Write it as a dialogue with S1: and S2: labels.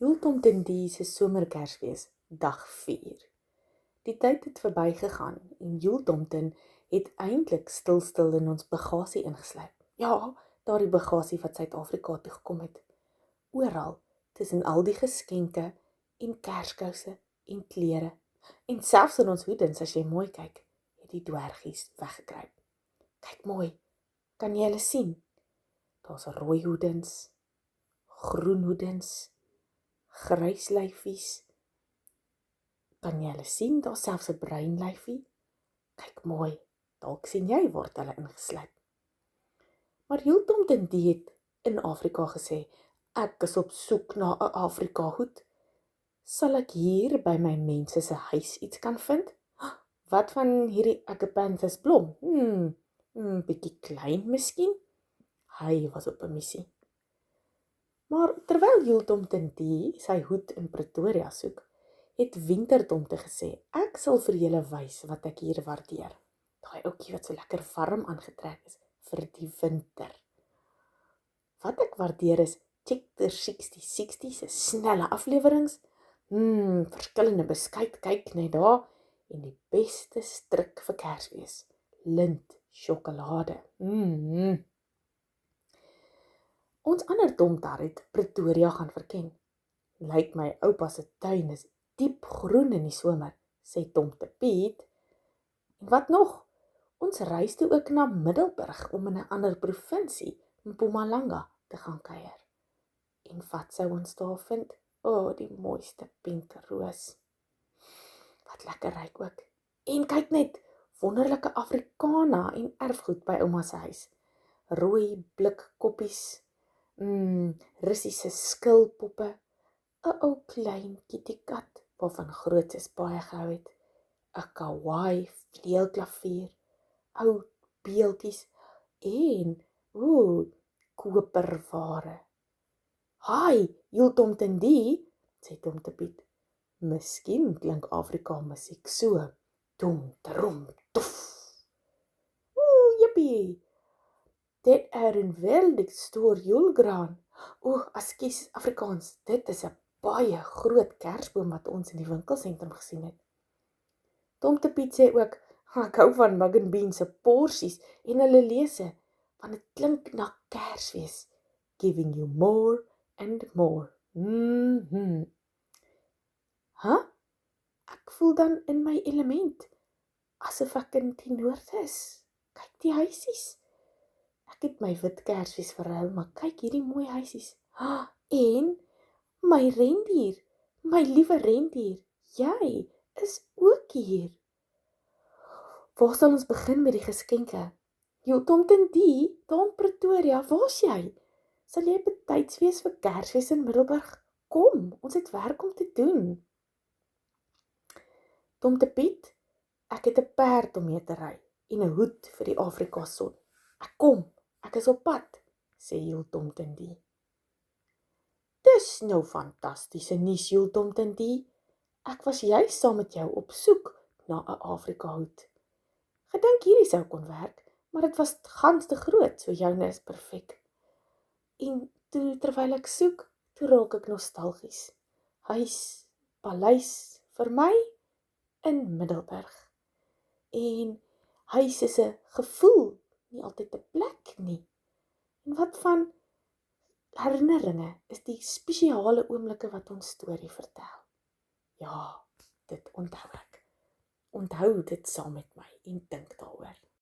S1: Jultomtendie se somerkersfees, dag 4. Die tyd het verbygegaan en Jultomten het eintlik stil in ons bagasie ingesluip. Ja, daardie bagasie wat Suid-Afrika toe gekom het. Oral, tussen al die geskenke en kerskouse en klere en selfs in ons hoedens as jy mooi kyk, het die dwergies weggekruip. Kyk mooi, kan jy hulle sien? Daar's rooi hoedens, groen hoedens, grys lyfies. Kan jy hulle sien? Daar's selfs 'n bruin lyfie. Kyk mooi, dalk sien jy word hulle ingesluip. Maar Jultomtendie het in Afrika gesê, ek is op soek na 'n Afrika hoed. Sal ek hier by my mense se huis iets kan vind? Wat van hierdie Agapanthus blom? Bietjie klein miskien? Hy was op 'n missie. Maar terwyl Jultomtendie sy hoed in Pretoria soek, het Wintertomte gesê, ek sal vir julle wys wat ek hier waardeer. Daai ouetjie wat so lekker warm aangetrek is vir die winter. Wat ek waardeer is Checkter 6060 se snelle aflewerings, verskillende beskuit, kyk net daar, en die beste stryk vir Kersfees, lint, sjokolade. Ons ander tomtar het Pretoria gaan verken. Lyk my oupa se tuin is diep groen in die somer, sê Tomte Piet. En wat nog? Ons reis toe ook na Middelburg om in 'n ander provinsie, Mpumalanga, te gaan kuier. En wat sou ons daar vind? Die mooiste pinkroos. Wat lekker ryk ook. En kyk net, wonderlike Afrikana en erfgoed by ouma se huis. Rooi blikkoppies, Russiese skilpoppe, 'n ou klein kittykat waarvan grootes baie gehou het, 'n kawaii vleuelklavier, ou beeltjies en koperware. Haai, Jultomtendie, sê Tomte Piet. Miskien klink Afrika musiek so. Tom, trom, tof. Jippie. Dit een veldig stor julgraan. Ekskuus, Afrikaans, dit is 'n baie groot kersboom wat ons in die winkelsentrum gesien het. Tomte Piet sê ook, ek hou van Mug and Bean se porsies en hulle lese, want dit klink na Kersfees. Giving you more and more. Ek voel dan in my element, asof ek in die noord is. Kyk die huisies. Ek het my wit Kersfees verhuil, maar kyk hierdie mooi huisies. En my rendier, my liewe rendier, jy is ook hier. Waar sal ons begin met die geskenke? Jultomtendie, daar in Pretoria, waar's jy? Sal jy betyds wees vir Kersfees in Middelburg? Kom, ons het werk om te doen. Tomte Piet, ek het 'n perd om mee te ry en 'n hoed vir die Afrika son. Ek kom, ek is op pad, sê Jultomtendie. Dis nou fantastiese nuus, Jultomtendie. Ek was juis saam met jou op soek na 'n Afrika hoed. Gedink hierdie sou kon werk, maar dit was gans te groot, so joune is perfek. En terwyl ek soek, toe raak ek nostalgies. Huis, paleis, vir my in Middelburg. En huis is 'n gevoel, nie altyd 'n plek nie. En wat van herinneringe is die spesiale oomblikke wat ons storie vertel. Ja, dit onthou ek. Onthou dit saam met my en dink daaroor.